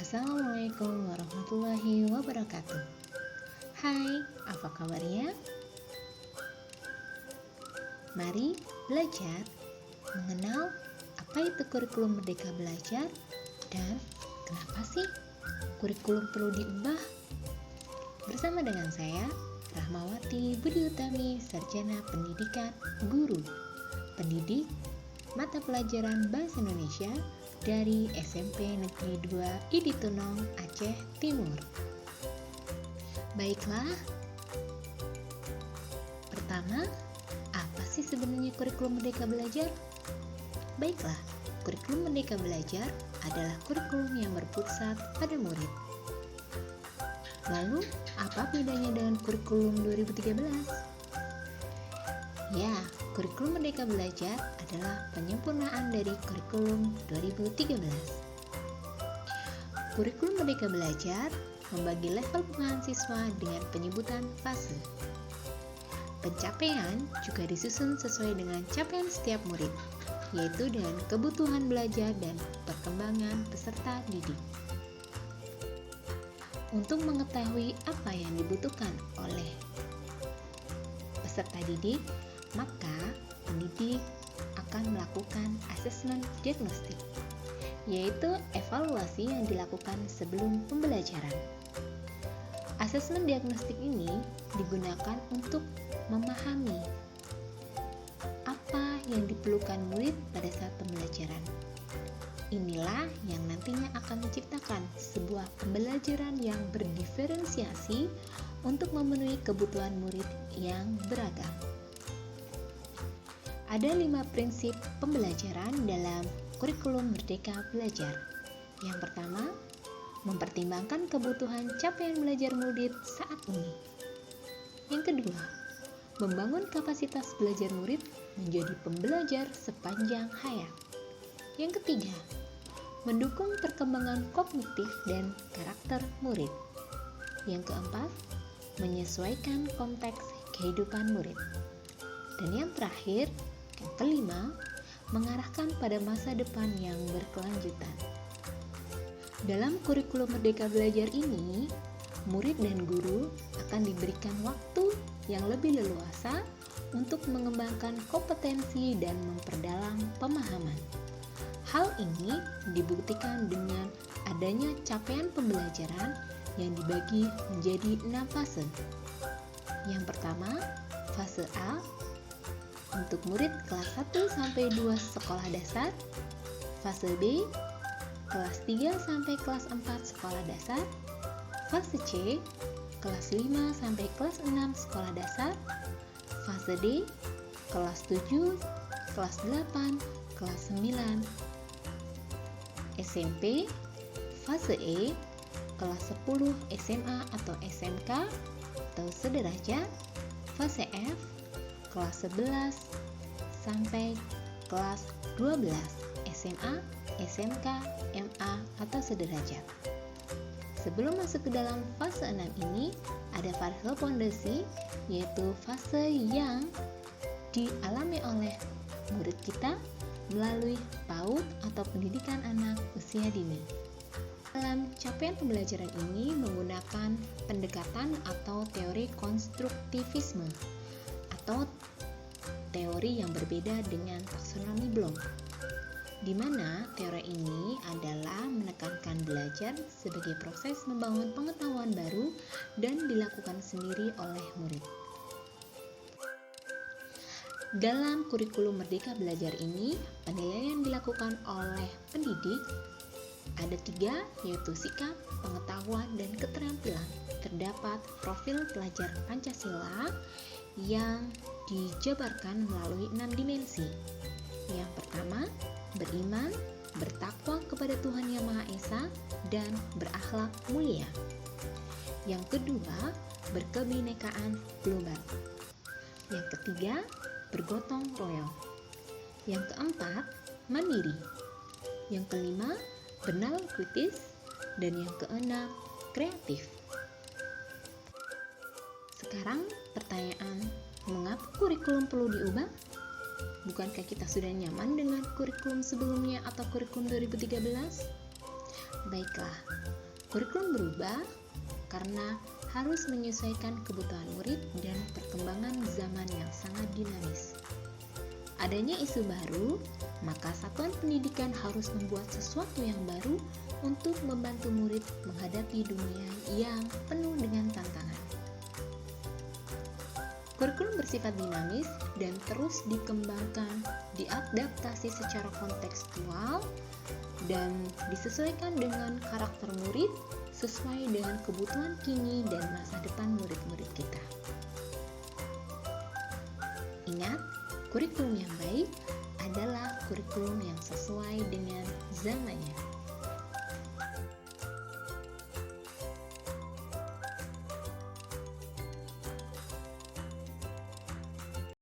Assalamualaikum warahmatullahi wabarakatuh. Hai, apa kabarnya? Mari belajar mengenal apa itu kurikulum Merdeka Belajar dan kenapa sih kurikulum perlu diubah. Bersama dengan saya, Rahmawati Budi Utami, Sarjana Pendidikan Guru, pendidik mata pelajaran Bahasa Indonesia dari SMP Negeri 2 Idi Tunong, Aceh Timur. Baiklah, pertama, apa sih sebenarnya kurikulum Merdeka Belajar? Baiklah, kurikulum Merdeka Belajar adalah kurikulum yang berpusat pada murid. Lalu, apa bedanya dengan kurikulum 2013? Ya, kurikulum Merdeka Belajar adalah penyempurnaan dari kurikulum 2013. Kurikulum Merdeka Belajar membagi level pengetahuan siswa dengan penyebutan fase. Pencapaian juga disusun sesuai dengan capaian setiap murid, yaitu dengan kebutuhan belajar dan perkembangan peserta didik. Untuk mengetahui apa yang dibutuhkan oleh peserta didik, maka pendidik akan melakukan asesmen diagnostik, yaitu evaluasi yang dilakukan sebelum pembelajaran. Asesmen diagnostik ini digunakan untuk memahami apa yang diperlukan murid pada saat pembelajaran. Inilah yang nantinya akan menciptakan sebuah pembelajaran yang berdiferensiasi untuk memenuhi kebutuhan murid yang beragam. Ada 5 prinsip pembelajaran dalam kurikulum Merdeka Belajar. Yang pertama, mempertimbangkan kebutuhan capaian belajar murid saat ini. Yang kedua, membangun kapasitas belajar murid menjadi pembelajar sepanjang hayat. Yang ketiga, mendukung perkembangan kognitif dan karakter murid. Yang keempat, menyesuaikan konteks kehidupan murid. Dan yang terakhir, yang kelima, mengarahkan pada masa depan yang berkelanjutan. Dalam kurikulum Merdeka Belajar ini, murid dan guru akan diberikan waktu yang lebih leluasa untuk mengembangkan kompetensi dan memperdalam pemahaman. Hal ini dibuktikan dengan adanya capaian pembelajaran yang dibagi menjadi 6 fase. Yang pertama, fase A untuk murid kelas 1 sampai 2 sekolah dasar, fase B kelas 3 sampai kelas 4 sekolah dasar, fase C kelas 5 sampai kelas 6 sekolah dasar, fase D kelas 7, kelas 8, kelas 9 SMP, fase E kelas 10 SMA atau SMK atau sederajat, fase F kelas 11 sampai kelas 12 SMA, SMK, MA atau sederajat. Sebelum masuk ke dalam fase 6 ini, ada fase fondasi, yaitu fase yang dialami oleh murid kita melalui PAUD atau pendidikan anak usia dini. Dalam capaian pembelajaran ini menggunakan pendekatan atau teori konstruktivisme atau teori yang berbeda dengan taksonomi Bloom, di mana teori ini adalah menekankan belajar sebagai proses membangun pengetahuan baru dan dilakukan sendiri oleh murid. Dalam kurikulum Merdeka Belajar ini, penilaian dilakukan oleh pendidik ada 3, yaitu sikap, pengetahuan, dan keterampilan. Terdapat profil pelajar Pancasila yang dijabarkan melalui 6 dimensi. Yang pertama, beriman, bertakwa kepada Tuhan Yang Maha Esa, dan berakhlak mulia. Yang kedua, berkebinekaan global. Yang ketiga, bergotong royong. Yang keempat, mandiri. Yang kelima, bernalar kritis. Dan yang keenam, kreatif. Sekarang pertanyaan, mengapa kurikulum perlu diubah? Bukankah kita sudah nyaman dengan kurikulum sebelumnya atau kurikulum 2013? Baiklah, kurikulum berubah karena harus menyesuaikan kebutuhan murid dan perkembangan zaman yang sangat dinamis. Adanya isu baru, maka satuan pendidikan harus membuat sesuatu yang baru untuk membantu murid menghadapi dunia yang penuh dengan tantangan. Kurikulum bersifat dinamis dan terus dikembangkan, diadaptasi secara kontekstual, dan disesuaikan dengan karakter murid sesuai dengan kebutuhan kini dan masa depan murid-murid kita. Ingat, kurikulum yang baik adalah kurikulum yang sesuai dengan zamannya.